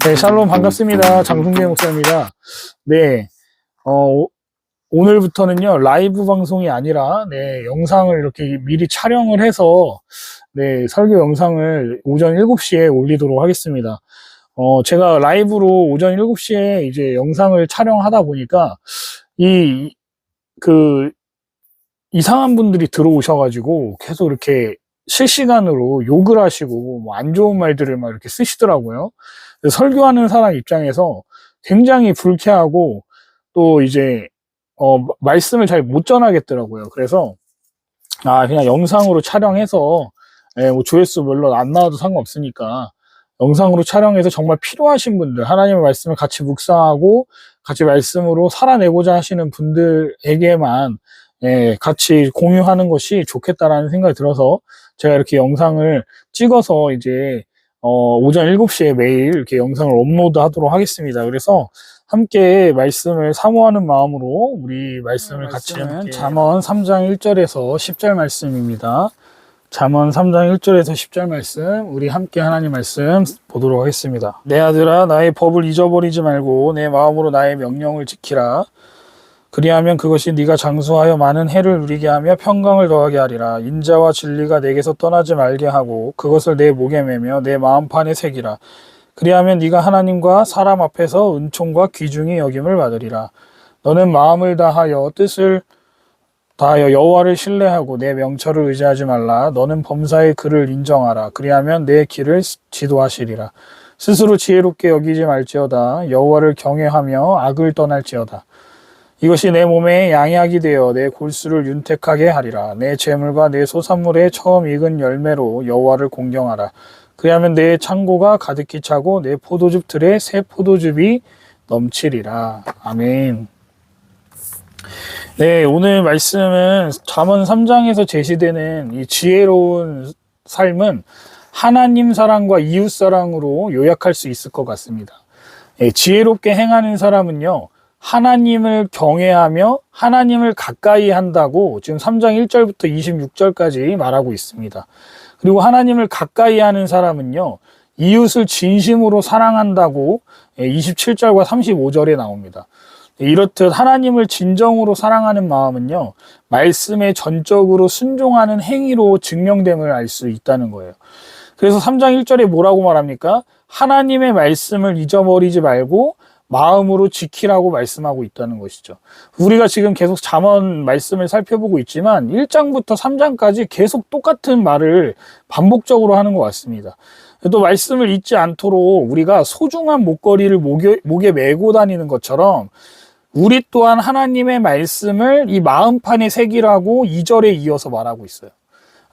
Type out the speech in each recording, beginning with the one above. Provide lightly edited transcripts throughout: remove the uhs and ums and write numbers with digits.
네, 샬롬 반갑습니다. 장승재 목사입니다. 네, 오늘부터는요, 라이브 방송이 아니라, 네, 영상을 이렇게 미리 촬영을 해서, 네, 설교 영상을 오전 7시에 올리도록 하겠습니다. 제가 라이브로 오전 7시에 이제 영상을 촬영하다 보니까, 이상한 분들이 들어오셔가지고, 계속 이렇게 실시간으로 욕을 하시고, 뭐 안 좋은 말들을 막 이렇게 쓰시더라고요. 설교하는 사람 입장에서 굉장히 불쾌하고 또 이제 말씀을 잘 못 전하겠더라고요. 그래서 그냥 영상으로 촬영해서 뭐 조회수 물론 안 나와도 상관없으니까 영상으로 촬영해서 정말 필요하신 분들, 하나님의 말씀을 같이 묵상하고 같이 말씀으로 살아내고자 하시는 분들에게만 같이 공유하는 것이 좋겠다라는 생각이 들어서 제가 이렇게 영상을 찍어서 이제 오전 7시에 매일 이렇게 영상을 업로드 하도록 하겠습니다. 그래서 함께 말씀을 사모하는 마음으로 우리 말씀을 같이 함께 잠언 3장 1절에서 10절 말씀입니다. 잠언 3장 1절에서 10절 말씀 우리 함께 하나님 말씀 보도록 하겠습니다. 내 아들아 나의 법을 잊어버리지 말고 내 마음으로 나의 명령을 지키라. 그리하면 그것이 네가 장수하여 많은 해를 누리게 하며 평강을 더하게 하리라. 인자와 진리가 내게서 떠나지 말게 하고 그것을 내 목에 매며 내 마음판에 새기라. 그리하면 네가 하나님과 사람 앞에서 은총과 귀중히 여김을 받으리라. 너는 마음을 다하여 뜻을 다하여 여호와를 신뢰하고 내 명철을 의지하지 말라. 너는 범사의 그를 인정하라. 그리하면 내 길을 지도하시리라. 스스로 지혜롭게 여기지 말지어다. 여호와를 경외하며 악을 떠날지어다. 이것이 내 몸에 양약이 되어 내 골수를 윤택하게 하리라. 내 재물과 내 소산물의 처음 익은 열매로 여호와를 공경하라. 그리하면 내 창고가 가득히 차고 내 포도즙 틀에 새 포도즙이 넘치리라. 아멘. 네, 오늘 말씀은 잠언 3장에서 제시되는 이 지혜로운 삶은 하나님 사랑과 이웃 사랑으로 요약할 수 있을 것 같습니다. 지혜롭게 행하는 사람은요, 하나님을 경외하며 하나님을 가까이 한다고 지금 3장 1절부터 26절까지 말하고 있습니다. 그리고 하나님을 가까이 하는 사람은요, 이웃을 진심으로 사랑한다고 27절과 35절에 나옵니다. 이렇듯 하나님을 진정으로 사랑하는 마음은요, 말씀에 전적으로 순종하는 행위로 증명됨을 알 수 있다는 거예요. 그래서 3장 1절에 뭐라고 말합니까? 하나님의 말씀을 잊어버리지 말고 마음으로 지키라고 말씀하고 있다는 것이죠. 우리가 지금 계속 잠언 말씀을 살펴보고 있지만 1장부터 3장까지 계속 똑같은 말을 반복적으로 하는 것 같습니다. 또 말씀을 잊지 않도록 우리가 소중한 목걸이를 목에 메고 다니는 것처럼 우리 또한 하나님의 말씀을 이 마음판에 새기라고 2절에 이어서 말하고 있어요.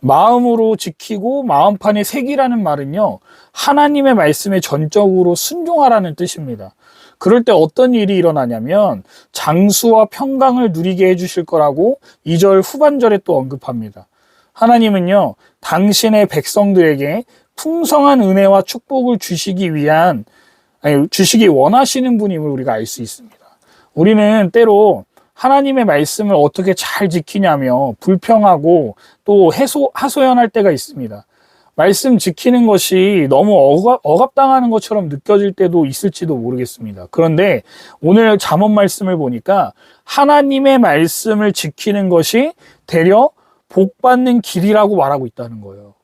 마음으로 지키고 마음판에 새기라는 말은요, 하나님의 말씀에 전적으로 순종하라는 뜻입니다. 그럴 때 어떤 일이 일어나냐면 장수와 평강을 누리게 해주실 거라고 2절 후반절에 또 언급합니다. 하나님은요, 당신의 백성들에게 풍성한 은혜와 축복을 주시기 원하시는 분임을 우리가 알 수 있습니다. 우리는 때로 하나님의 말씀을 어떻게 잘 지키냐며 불평하고 또 하소연할 때가 있습니다. 말씀 지키는 것이 너무 억압당하는 것처럼 느껴질 때도 있을지도 모르겠습니다. 그런데 오늘 잠언 말씀을 보니까 하나님의 말씀을 지키는 것이 되려 복받는 길이라고 말하고 있다는 거예요.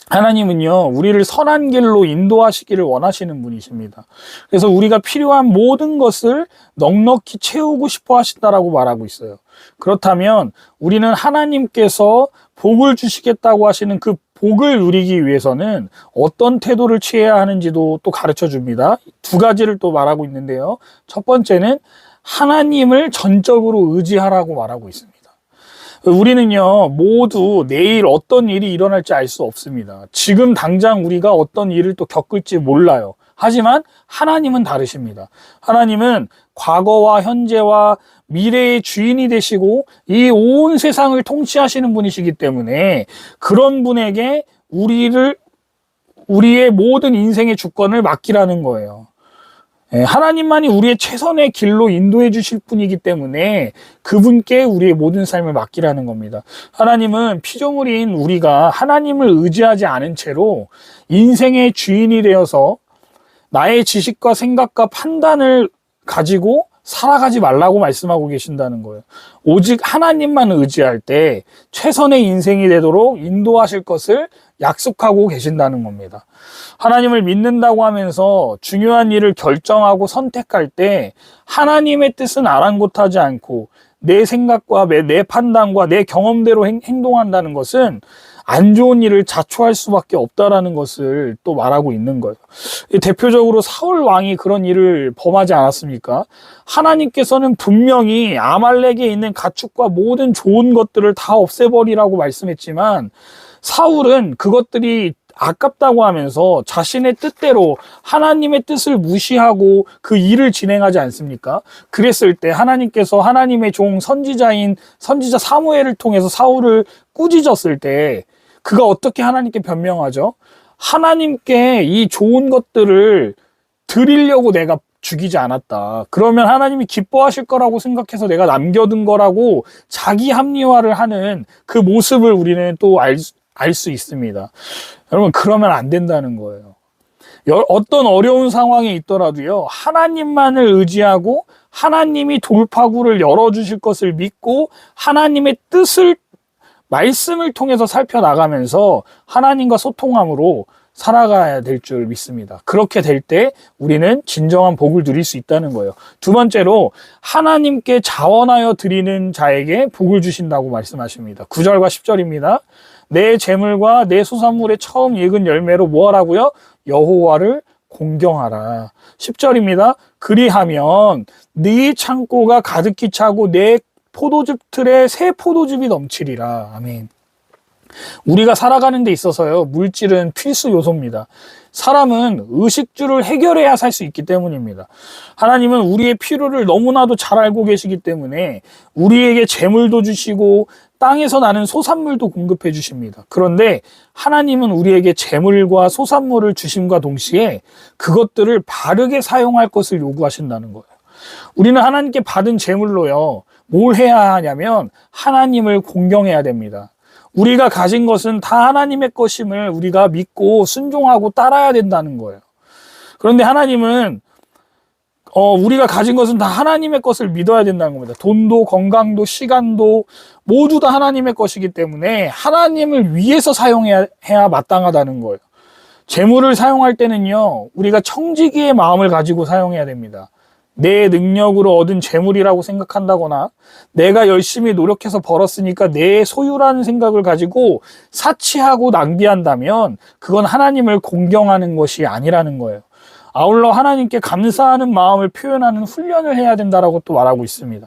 하나님은요, 우리를 선한 길로 인도하시기를 원하시는 분이십니다. 그래서 우리가 필요한 모든 것을 넉넉히 채우고 싶어 하신다라고 말하고 있어요. 그렇다면 우리는 하나님께서 복을 주시겠다고 하시는 그 복을 누리기 위해서는 어떤 태도를 취해야 하는지도 또 가르쳐 줍니다. 두 가지를 또 말하고 있는데요. 첫 번째는 하나님을 전적으로 의지하라고 말하고 있습니다. 우리는요, 모두 내일 어떤 일이 일어날지 알 수 없습니다. 지금 당장 우리가 어떤 일을 또 겪을지 몰라요. 하지만 하나님은 다르십니다. 하나님은 과거와 현재와 미래의 주인이 되시고 이 온 세상을 통치하시는 분이시기 때문에 그런 분에게 우리의 모든 인생의 주권을 맡기라는 거예요. 하나님만이 우리의 최선의 길로 인도해 주실 분이기 때문에 그분께 우리의 모든 삶을 맡기라는 겁니다. 하나님은 피조물인 우리가 하나님을 의지하지 않은 채로 인생의 주인이 되어서 나의 지식과 생각과 판단을 가지고 살아가지 말라고 말씀하고 계신다는 거예요. 오직 하나님만 의지할 때 최선의 인생이 되도록 인도하실 것을 약속하고 계신다는 겁니다. 하나님을 믿는다고 하면서 중요한 일을 결정하고 선택할 때 하나님의 뜻은 아랑곳하지 않고 내 생각과 내 판단과 내 경험대로 행동한다는 것은 안 좋은 일을 자초할 수밖에 없다라는 것을 또 말하고 있는 거예요. 대표적으로 사울 왕이 그런 일을 범하지 않았습니까? 하나님께서는 분명히 아말렉에 있는 가축과 모든 좋은 것들을 다 없애버리라고 말씀했지만 사울은 그것들이 아깝다고 하면서 자신의 뜻대로 하나님의 뜻을 무시하고 그 일을 진행하지 않습니까? 그랬을 때 하나님께서 하나님의 종 선지자 사무엘을 통해서 사울을 꾸짖었을 때 그가 어떻게 하나님께 변명하죠? 하나님께 이 좋은 것들을 드리려고 내가 죽이지 않았다. 그러면 하나님이 기뻐하실 거라고 생각해서 내가 남겨둔 거라고 자기 합리화를 하는 그 모습을 우리는 또 알 수 있습니다. 여러분, 그러면 안 된다는 거예요. 어떤 어려운 상황에 있더라도요, 하나님만을 의지하고 하나님이 돌파구를 열어주실 것을 믿고 하나님의 뜻을 말씀을 통해서 살펴나가면서 하나님과 소통함으로 살아가야 될 줄 믿습니다. 그렇게 될 때 우리는 진정한 복을 누릴 수 있다는 거예요. 두 번째로 하나님께 자원하여 드리는 자에게 복을 주신다고 말씀하십니다. 9절과 10절입니다. 내 재물과 내 소산물의 처음 익은 열매로 뭐 하라고요? 여호와를 공경하라. 10절입니다. 그리하면 네 창고가 가득히 차고 내 포도즙 틀에 새 포도즙이 넘치리라. 아멘. 우리가 살아가는 데 있어서요, 물질은 필수 요소입니다. 사람은 의식주를 해결해야 살 수 있기 때문입니다. 하나님은 우리의 필요를 너무나도 잘 알고 계시기 때문에 우리에게 재물도 주시고 땅에서 나는 소산물도 공급해 주십니다. 그런데 하나님은 우리에게 재물과 소산물을 주심과 동시에 그것들을 바르게 사용할 것을 요구하신다는 거예요. 우리는 하나님께 받은 재물로요, 뭘 해야 하냐면 하나님을 공경해야 됩니다. 우리가 가진 것은 다 하나님의 것임을 우리가 믿고 순종하고 따라야 된다는 거예요. 그런데 하나님은 우리가 가진 것은 다 하나님의 것을 믿어야 된다는 겁니다. 돈도 건강도 시간도 모두 다 하나님의 것이기 때문에 하나님을 위해서 사용해야 마땅하다는 거예요. 재물을 사용할 때는요, 우리가 청지기의 마음을 가지고 사용해야 됩니다. 내 능력으로 얻은 재물이라고 생각한다거나 내가 열심히 노력해서 벌었으니까 내 소유라는 생각을 가지고 사치하고 낭비한다면 그건 하나님을 공경하는 것이 아니라는 거예요. 아울러 하나님께 감사하는 마음을 표현하는 훈련을 해야 된다라고 또 말하고 있습니다.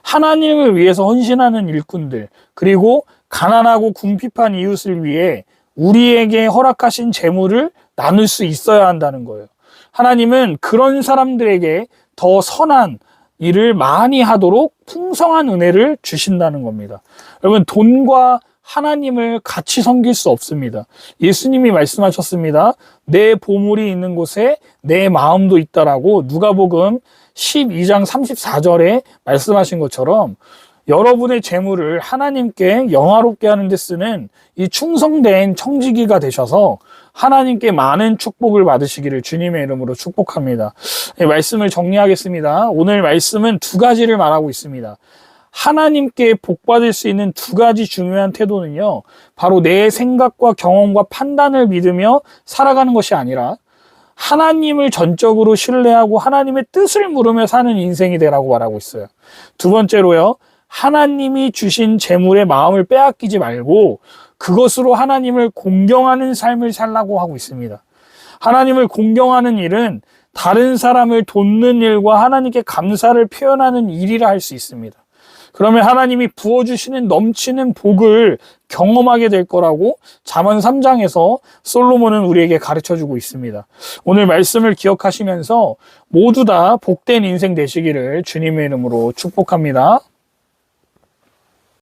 하나님을 위해서 헌신하는 일꾼들, 그리고 가난하고 궁핍한 이웃을 위해 우리에게 허락하신 재물을 나눌 수 있어야 한다는 거예요. 하나님은 그런 사람들에게 더 선한 일을 많이 하도록 풍성한 은혜를 주신다는 겁니다. 여러분, 돈과 하나님을 같이 섬길 수 없습니다. 예수님이 말씀하셨습니다. 내 보물이 있는 곳에 내 마음도 있다라고 누가복음 12장 34절에 말씀하신 것처럼 여러분의 재물을 하나님께 영화롭게 하는 데 쓰는 이 충성된 청지기가 되셔서 하나님께 많은 축복을 받으시기를 주님의 이름으로 축복합니다. 말씀을 정리하겠습니다. 오늘 말씀은 두 가지를 말하고 있습니다. 하나님께 복받을 수 있는 두 가지 중요한 태도는요, 바로 내 생각과 경험과 판단을 믿으며 살아가는 것이 아니라 하나님을 전적으로 신뢰하고 하나님의 뜻을 물으며 사는 인생이 되라고 말하고 있어요. 두 번째로요, 하나님이 주신 재물의 마음을 빼앗기지 말고 그것으로 하나님을 공경하는 삶을 살라고 하고 있습니다. 하나님을 공경하는 일은 다른 사람을 돕는 일과 하나님께 감사를 표현하는 일이라 할 수 있습니다. 그러면 하나님이 부어주시는 넘치는 복을 경험하게 될 거라고 잠언 3장에서 솔로몬은 우리에게 가르쳐주고 있습니다. 오늘 말씀을 기억하시면서 모두 다 복된 인생 되시기를 주님의 이름으로 축복합니다.